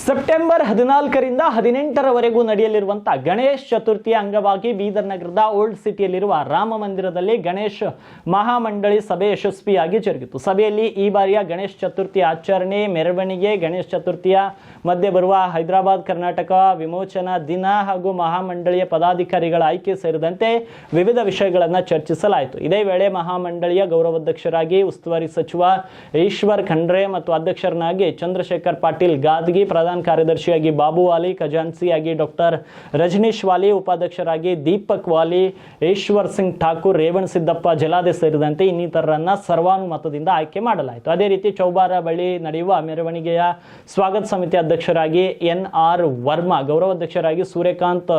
September 14ರಿಂದ 18ರವರೆಗೂ ನಡೆಯಲಿರುವಂತಹ Ganesh ಚತುರ್ಥಿಯ ಅಂಗವಾಗಿ ಬೀದರ್ ನಗರದ old ಸಿಟಿಯಲ್ಲಿರುವ Rama ಮಂದಿರದಲ್ಲಿ ಗಣೇಶ್ ಮಹಾಮಂಡಳಿ ಸಭೆ ಯಶಸ್ವಿಯಾಗಿ ಜರುಗಿತು. ಸಭೆಯಲ್ಲಿ ಈ ಬಾರಿಯ ಗಣೇಶ್ ಚತುರ್ಥಿ ಆಚರಣೆ, ಮೆರವಣಿಗೆ, ಗಣೇಶ್ ಚತುರ್ಥಿಯ ಮಧ್ಯೆ ಬರುವ ಹೈದರಾಬಾದ್ ಕರ್ನಾಟಕ ವಿಮೋಚನಾ ದಿನ ಹಾಗೂ ಮಹಾಮಂಡಳಿಯ ಪದಾಧಿಕಾರಿಗಳ ಆಯ್ಕೆ ಸೇರಿದಂತೆ ವಿವಿಧ ವಿಷಯಗಳನ್ನು ಚರ್ಚಿಸಲಾಯಿತು. ಇದೇ ವೇಳೆ ಮಹಾಮಂಡಳಿಯ ಗೌರವಾಧ್ಯಕ್ಷರಾಗಿ ಉಸ್ತುವಾರಿ ಸಚಿವ ಈಶ್ವರ್ ಖಂಡ್ರೆ ಮತ್ತು ಅಧ್ಯಕ್ಷರನ್ನಾಗಿ ಚಂದ್ರಶೇಖರ್ ಪಾಟೀಲ್ ಗಾದ್ಗಿ, ಪ್ರಧಾನ ಕಾರ್ಯದರ್ಶಿಯಾಗಿ ಬಾಬು ವಾಲಿ, ಖಜಾನ್ಸಿಯಾಗಿ ಡಾಕ್ಟರ್ ರಜನೀಶ್ ವಾಲಿ, ಉಪಾಧ್ಯಕ್ಷರಾಗಿ ದೀಪಕ್ ವಾಲಿ, ಈಶ್ವರ್ ಸಿಂಗ್ ಠಾಕೂರ್, ರೇವಣ್ ಸಿದ್ದಪ್ಪ ಜಲಾದೆ ಸೇರಿದಂತೆ ಇನ್ನಿತರರನ್ನ ಸರ್ವಾನುಮತದಿಂದ ಆಯ್ಕೆ ಮಾಡಲಾಯಿತು. ಅದೇ ರೀತಿ ಚೌಬಾರ ಬಳಿ ನಡೆಯುವ ಮೆರವಣಿಗೆಯ ಸ್ವಾಗತ ಸಮಿತಿ ಅಧ್ಯಕ್ಷರಾಗಿ ಎನ್.ಆರ್. ವರ್ಮಾ, ಗೌರವಾಧ್ಯಕ್ಷರಾಗಿ ಸೂರ್ಯಕಾಂತ್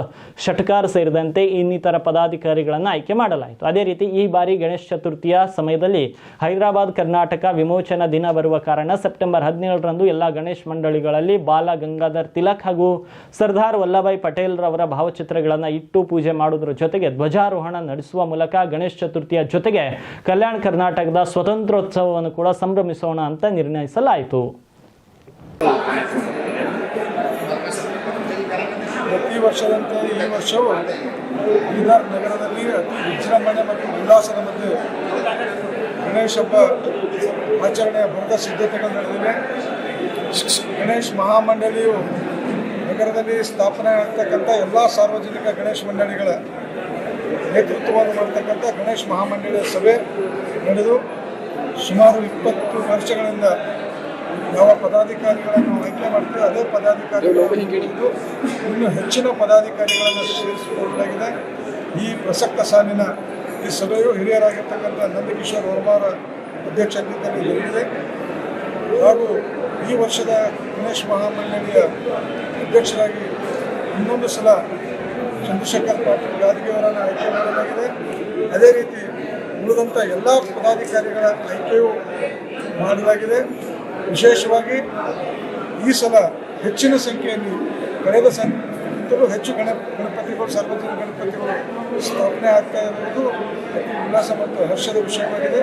ಶಟ್ಕಾರ್ ಸೇರಿದಂತೆ ಇನ್ನಿತರ ಪದಾಧಿಕಾರಿಗಳನ್ನು ಆಯ್ಕೆ ಮಾಡಲಾಯಿತು. ಅದೇ ರೀತಿ ಈ ಬಾರಿ ಗಣೇಶ ಚತುರ್ಥಿಯ ಸಮಯದಲ್ಲಿ ಹೈದರಾಬಾದ್ ಕರ್ನಾಟಕ ವಿಮೋಚನಾ ದಿನ ಬರುವ ಕಾರಣ ಸೆಪ್ಟೆಂಬರ್ 17ರಂದು ಎಲ್ಲ ಗಣೇಶ್ ಮಂಡಳಿಗಳಲ್ಲಿ ಬಾಲ ಗಂಗಾಧರ್ ತಿಲಕ್ ಹಾಗೂ ಸರ್ದಾರ್ ವಲ್ಲಭಾಯ್ ಪಟೇಲ್ ರವರ ಭಾವಚಿತ್ರಗಳನ್ನು ಇಟ್ಟು ಪೂಜೆ ಮಾಡುವುದರ ಜೊತೆಗೆ ಧ್ವಜಾರೋಹಣ ನಡೆಸುವ ಮೂಲಕ ಗಣೇಶ ಚತುರ್ಥಿಯ ಜೊತೆಗೆ ಕಲ್ಯಾಣ ಕರ್ನಾಟಕದ ಸ್ವತಂತ್ರೋತ್ಸವವನ್ನು ಕೂಡ ಸಂಭ್ರಮಿಸೋಣ ಅಂತ ನಿರ್ಣಯಿಸಲಾಯಿತು. ಪ್ರತಿ ವರ್ಷದಂತೆ ಈ ವರ್ಷವೂ ಬೀದರ್ ನಗರದಲ್ಲಿ ಅತಿ ವಿಜೃಂಭಣೆ ಮತ್ತು ಉಲ್ಲಾಸದ ಮಧ್ಯೆ ಗಣೇಶ ಹಬ್ಬ ಆಚರಣೆಯ ಭರದ ಸಿದ್ಧತೆಗಳು ನಡೆದಿವೆ. ಗಣೇಶ್ ಮಹಾಮಂಡಳಿಯು ನಗರದಲ್ಲಿ ಸ್ಥಾಪನೆ ಆಗ್ತಕ್ಕಂಥ ಎಲ್ಲ ಸಾರ್ವಜನಿಕ ಗಣೇಶ ಮಂಡಳಿಗಳ ನೇತೃತ್ವವನ್ನು ಮಾಡ್ತಕ್ಕಂಥ ಗಣೇಶ್ ಮಹಾಮಂಡಳಿಯ ಸಭೆ ನಡೆದು ಸುಮಾರು 20 ವರ್ಷಗಳಿಂದ ಯಾವ ಪದಾಧಿಕಾರಿಗಳನ್ನು ಆಯ್ಕೆ ಮಾಡ್ತೀವಿ ಅದೇ ಪದಾಧಿಕಾರಿಗಳು ಇನ್ನೂ ಹೆಚ್ಚಿನ ಪದಾಧಿಕಾರಿಗಳನ್ನು ಸೇರಿಸಿಕೊಳ್ಳಲಾಗಿದೆ. ಈ ಪ್ರಸಕ್ತ ಸಾಲಿನ ಈ ಸಭೆಯು ಹಿರಿಯರಾಗಿರ್ತಕ್ಕಂಥ ನಂದಕಿಶೋರ್ ವರ್ಮಾರ ಅಧ್ಯಕ್ಷತೆಯಲ್ಲಿ ನಡೆದಿದೆ ಹಾಗೂ ಈ ವರ್ಷದ ಗಣೇಶ್ ಮಹಾಮಂಡಳಿಯ ಅಧ್ಯಕ್ಷರಾಗಿ ಇನ್ನೊಂದು ಸಲ ಚಂದ್ರಶೇಖರ್ ಪಾಟೀಲ್ ಗಾದಿಗೆಯವರನ್ನು ಆಯ್ಕೆ ಮಾಡಲಾಗಿದೆ. ಅದೇ ರೀತಿ ಉಳಿದಂಥ ಎಲ್ಲ ಪದಾಧಿಕಾರಿಗಳ ಆಯ್ಕೆಯೂ ಮಾಡಲಾಗಿದೆ. ವಿಶೇಷವಾಗಿ ಈ ಸಲ ಹೆಚ್ಚಿನ ಸಂಖ್ಯೆಯಲ್ಲಿ ಕಳೆದ ಸಂಖ್ಯೆಗಿಂತಲೂ ಹೆಚ್ಚು ಗಣಪತಿಗಳು, ಸಾರ್ವಜನಿಕ ಗಣಪತಿಗಳು ಸ್ಥಾಪನೆ ಆಗ್ತಾ ಇರುವುದು ಉಲ್ಲಾಸ ಮತ್ತು ಹರ್ಷದ ವಿಷಯವಾಗಿದೆ.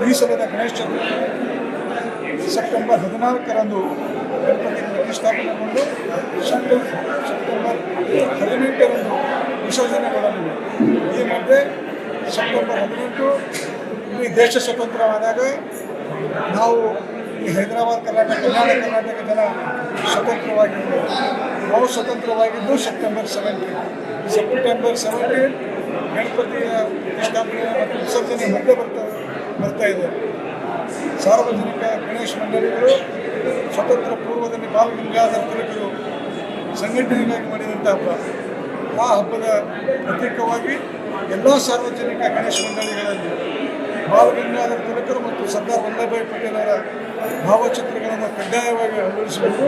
ಈ ಸಲದ ಗಣೇಶ ಚತುರ್ಥಿ ಸೆಪ್ಟೆಂಬರ್ 14ರಂದು ಗಣಪತಿ ಪ್ರತಿಷ್ಠಾಪನೆಗೊಂಡು ಸೆಪ್ಟೆಂಬರ್ 18ರಂದು ವಿಸರ್ಜನೆಗೊಳ್ಳಲಿವೆ. ಈ ಮಧ್ಯೆ ಸೆಪ್ಟೆಂಬರ್ 18 ಈ ದೇಶ ಸ್ವತಂತ್ರವಾದಾಗ ನಾವು ಈ ಹೈದರಾಬಾದ್ ಕರ್ನಾಟಕ, ಕಲ್ಯಾಣ ಕರ್ನಾಟಕ ಜನ ಸ್ವತಂತ್ರವಾಗಿದ್ದು, ನಾವು ಸ್ವತಂತ್ರವಾಗಿದ್ದು ಸೆಪ್ಟೆಂಬರ್ 17 ಗಣಪತಿಯ ಪ್ರತಿಷ್ಠಾಪನೆ ಮತ್ತು ವಿಸರ್ಜನೆ ಮಧ್ಯೆ ಬರ್ತಾ ಇದೆ. ಸಾರ್ವಜನಿಕ ಗಣೇಶ ಮಂಡಳಿಗಳು ಸ್ವತಂತ್ರ ಪೂರ್ವದಲ್ಲಿ ಬಾಲ ಗಂಗಾಧರ ತಿಲಕರು ಸಂಘಟನೆಗಾಗಿ ಮಾಡಿದಂಥ ಹಬ್ಬ. ಆ ಹಬ್ಬದ ಪ್ರತೀಕವಾಗಿ ಎಲ್ಲ ಸಾರ್ವಜನಿಕ ಗಣೇಶ ಮಂಡಳಿಗಳಲ್ಲಿ ಬಾಲ ಗಂಗಾಧರ ತಿಲಕರು ಮತ್ತು ಸರ್ದಾರ್ ವಲ್ಲಭಾಯ್ ಪಟೇಲ್ ಅವರ ಭಾವಚಿತ್ರಗಳನ್ನು ಕಡ್ಡಾಯವಾಗಿ ಅಳವಡಿಸಬೇಕು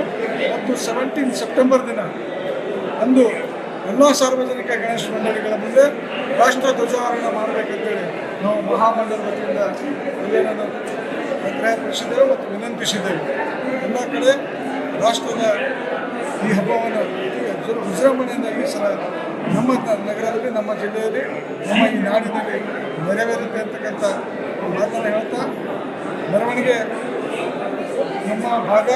ಮತ್ತು 17 ಸೆಪ್ಟೆಂಬರ್ ದಿನ ಅಂದು ಎಲ್ಲ ಸಾರ್ವಜನಿಕ ಗಣೇಶ ಮಂಡಳಿಗಳ ಮುಂದೆ ರಾಷ್ಟ್ರ ಧ್ವಜಾರೋಹಣ ಮಾಡಬೇಕಂತೇಳಿ ನಾವು ಮಹಾಮಂಡಲ ವತಿಯಿಂದ ಇಲ್ಲೇನನ್ನು ಆಗ್ರಹಪಡಿಸಿದ್ದೇವೆ ಮತ್ತು ವಿನಂತಿಸಿದ್ದೇವೆ. ಎಲ್ಲ ಕಡೆ ರಾಷ್ಟ್ರದ ಈ ಹಬ್ಬವನ್ನು ವಿಜೃಂಭಣೆಯಿಂದ ಈ ಸಲ ನಮ್ಮ ನಗರದಲ್ಲಿ, ನಮ್ಮ ಜಿಲ್ಲೆಯಲ್ಲಿ, ನಮ್ಮ ಈ ನಾಡಿನಲ್ಲಿ ನೆರವೇರುತ್ತೆ ಅಂತಕ್ಕಂಥ ಮಾತನ್ನು ಹೇಳ್ತಾ, ಮೆರವಣಿಗೆ ನಮ್ಮ ಭಾಗ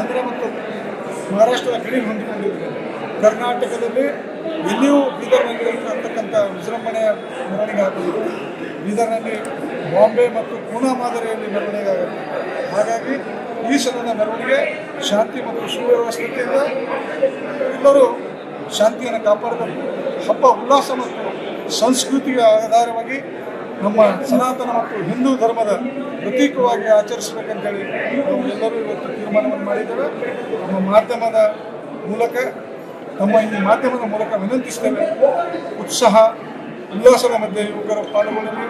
ಆಂಧ್ರ ಮತ್ತು ಮಹಾರಾಷ್ಟ್ರದ ಗಡಿ ಹೊಂದಿಕೊಂಡಿದೆ. ಕರ್ನಾಟಕದಲ್ಲಿ ಎಲ್ಲಿಯೂ ಬೀದರ್ನಲ್ಲಿ ಅಂತಕ್ಕಂಥ ವಿಜೃಂಭಣೆಯ ಮೆರವಣಿಗೆ ಆಗುವುದು. ಬೀದರ್ನಲ್ಲಿ ಬಾಂಬೆ ಮತ್ತು ಪೂನಾ ಮಾದರಿಯಲ್ಲಿ ಮೆರವಣಿಗೆ ಆಗುತ್ತೆ. ಹಾಗಾಗಿ ಈ ಸಲದ ಮೆರವಣಿಗೆ ಶಾಂತಿ ಮತ್ತು ಸುವ್ಯವಸ್ಥೆಯಿಂದ ಎಲ್ಲರೂ ಶಾಂತಿಯನ್ನು ಕಾಪಾಡಬೇಕು. ಹಬ್ಬ ಉಲ್ಲಾಸ ಮತ್ತು ಸಂಸ್ಕೃತಿಯ ಆಧಾರವಾಗಿ ನಮ್ಮ ಸನಾತನ ಮತ್ತು ಹಿಂದೂ ಧರ್ಮದ ಪ್ರತೀಕವಾಗಿ ಆಚರಿಸಬೇಕಂತೇಳಿ ನಾವು ಎಲ್ಲರೂ ಇವತ್ತು ತೀರ್ಮಾನವನ್ನು ಮಾಡಿದ್ದೇವೆ. ನಮ್ಮ ಮಾಧ್ಯಮದ ಮೂಲಕ ವಿನಂತಿಸ್ತೇವೆ. ಉತ್ಸಾಹ ಉಲ್ಲಾಸದ ಮಧ್ಯೆ ಯುವಕರು ಪಾಲ್ಗೊಳ್ಳಲಿ.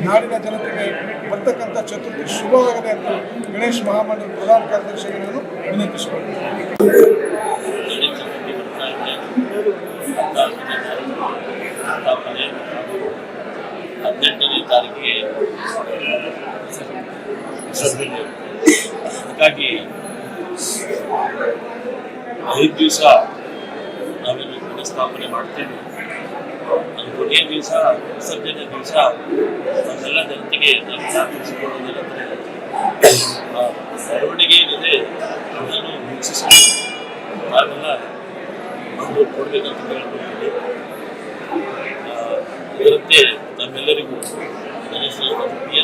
ನಾಡಿನ ಜನತೆಗೆ ಬರ್ತಕ್ಕಂಥ ಚತುರ್ಥಿ ಶುಭವಾಗದೆ ಅಂತ ಗಣೇಶ್ ಮಹಾಮಂಡಲ ಪ್ರಧಾನ ಕಾರ್ಯದರ್ಶಿಗೆ ನಾನು ವಿನಂತಿಸಿಕೊಳ್ತೇನೆ. ಸ್ಥಾಪನೆ 18ನೇ ತಾರೀಕಿಗೆ ವಿಸರ್ಜನೆ. ಹಾಗಾಗಿ 5 ದಿವಸ ನಾವೇನು ಗಣೇಶ ಸ್ಥಾಪನೆ ಮಾಡ್ತೇವೆ. ಅದು ಕೊನೆಯ ದಿವಸ, ವಿಸರ್ಜನೆ ದಿವಸ ನಮ್ಮೆಲ್ಲ ಜನತೆಗೆ ನಾವು ತಿಳಿಸಿಕೊಳ್ಳೋದೇನೆಂದರೆ ಮೆರವಣಿಗೆ ಪರಿಸ್ಥಿತಿ ನಾವೆಲ್ಲ ಒಂದು ಕೊಡಬೇಕಂತ ಕೇಳ್ಕೊಳ್ತೀವಿ. ಇದರಂತೆ ನಮ್ಮೆಲ್ಲರಿಗೂ ಗಣೇಶ ಚತುರ್ಥಿಯ